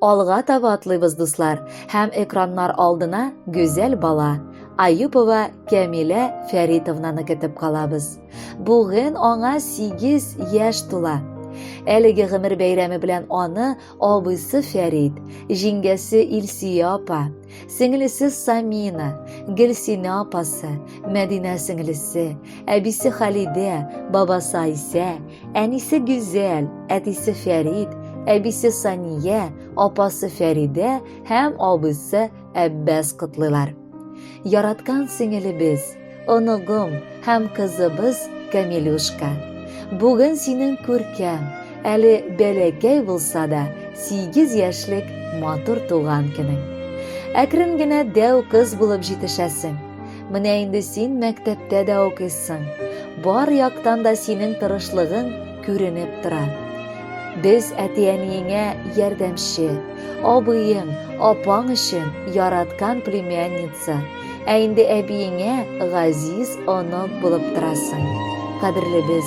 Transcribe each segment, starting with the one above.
Alğa tabi atlıyız dostlar. Hem ekranlar aldına güzel bala. Ayupova Kamila Faritovnаны ketip kalabız. Bugün ona 8 yaş tula. Әлеге гомер бәйрәме белән аны абыйсы Фәрит, җиңгәсе Илсия апа, сеңлесе Самина, Гөлсинә апасы, Мәдинә сеңлесе, әбисе Халидә, бабасы Айсә, әнисе Гүзәл, әтисе Фәрит, әбисе Сания, апасы Фәридә һәм абыйсы Әббәс котлыйлар. Яраткан сеңелебез, оныгым һәм кызыбыз Камилюшка. Бүген синең күркәм, әле бәләкәй булса да 8 яшьлек матур туган көнең. Әкрен генә дәү кыз булып җитешәсең. Менә инде син мәктәптә дә укыйсың. Бар яктан да синең тырышлыгың күренеп тора. Без әти-әниеңә ярдәмче, абыең, апаң өчен яраткан племянница, ә инде әбиеңә газиз онок булып торасың. Кадерлебез,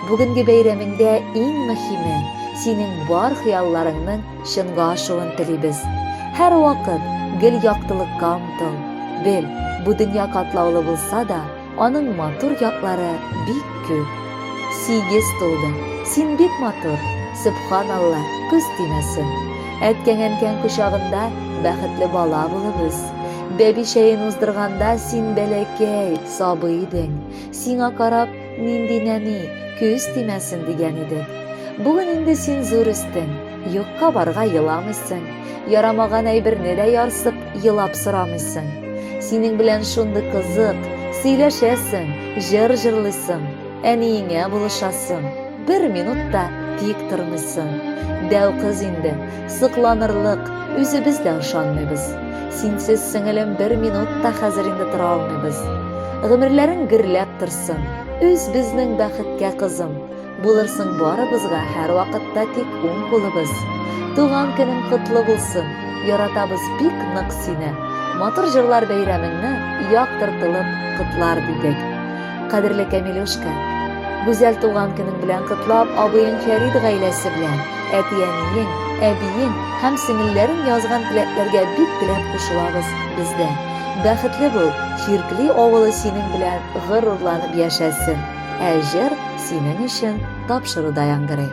бүгенге бәйрәмеңдә иң мөһиме синең бар хыялларыңның чынга ашуын телибез. Һәр вакыт гел яктылыкка омтыл. Бел, бу дөнья катлаулы булса да, аның матур яклары бик күп. 8 тулды. Син бик матур. Субханалла, күз тимәсен. Әткәң-әнкәң кучагында бәхетле бала булыбыз. Бәбишәен уздырганда син бәләкәй, сабый идең. Сиңа карап, нинди нәни, күз тимәсен дигән идек. Бүген инде син зур үстең, юкка барга еламыйсың, ярамаган әйберне дә ярсып, елап сорамыйсың. Синең белән шундый кызык, сөйләшәсең, җыр җырлыйсың, әниеңә булышасың. Бер минутта тик тормыйсың. Дәү кыз инде, сыкланырлык, үзебез дә ышанмыйбыз. Синсез сеңелем бер минутта хәзер инде тора алмыйбыз. Гомерләрең гөрләп торсын. Үз безнең бәхеткә кызым. Булырсың барыбызга һәр вакытта тик уң кулыбыз. Туган көнең котлы булсын. Яратабыз бик нык сине. Матур җырлар бәйрәмеңне яктыртылып котлар дидек. Кадерле Камилюшка, гүзәл туган көнең белән котлап, абыең Фәрит гаиләсе белән, әти-әниең, әбиең һәм сеңелләрең язган теләкләргә бик теләп кушылабыз бездә. Бәхетле бул, чиркли авылы синең белән горурланып яшәсен. Ә җыр синең өчен тапшыруда яңгырый.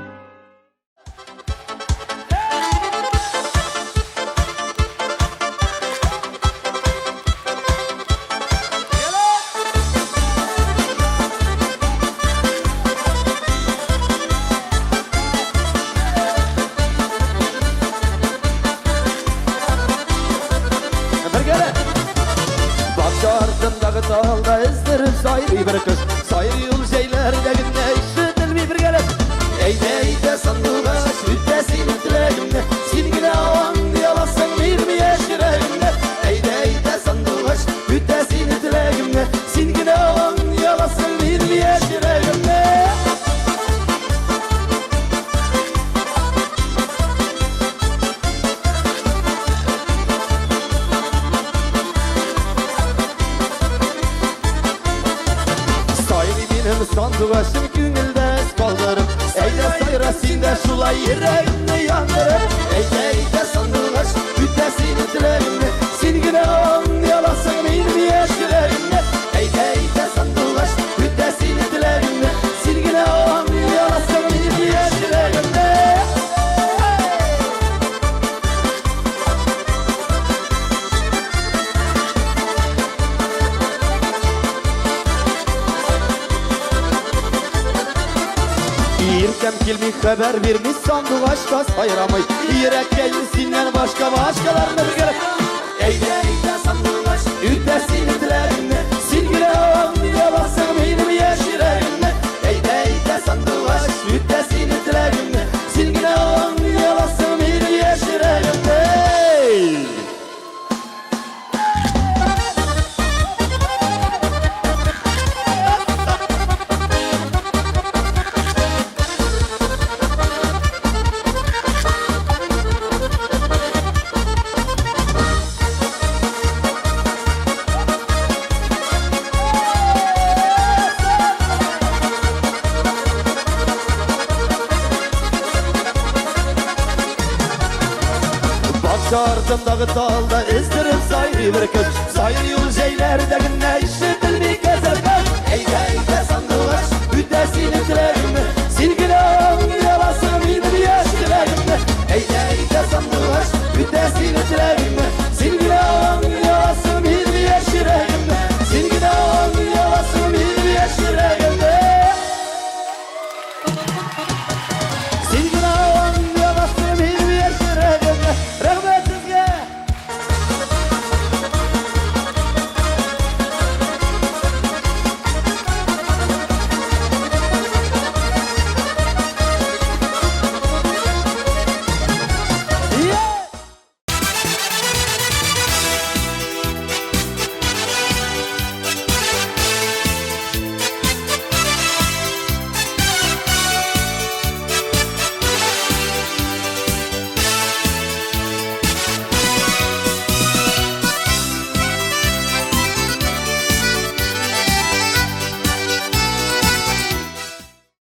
Ardımdağı dağda izdirim sayri bir kız Sayri yol şeylerdeginde işitil bir gelip Eyde sandığa sütesini dileğimde Silgine avan diyalasın 20 yaş yüreğimde Eyde sandığa sütesini dileğimde Silgine avan diyalasın 20 yaş yüreğimde Sandıqaşım günildə qaldarım Eydə sayra sində şulay yüreğimni yandırım Eydə sandıqaş bütəsini dilərimdə Silginə an yalasın 20 yaş yüreğimdə Eydə sandıqaş bütəsini dilərimdə Silginə an yalasın 20 yaş yüreğimdə Yirkem kilmi haber vermiş sandıqaşqa sayramay Yürek geldi sindən başkalarını bir gerek Eydə sandıqaş ütəsini dilərimdə Silgine avan yalasın 20 yaş yüreğimdə Eydə sandıqaş ütəsini dilərimdə Silgine avan yalasın 20 yaş yüreğimdə başımdaki dalda ezdirip sayri bir kız. Sayır yol şeylerdeki ne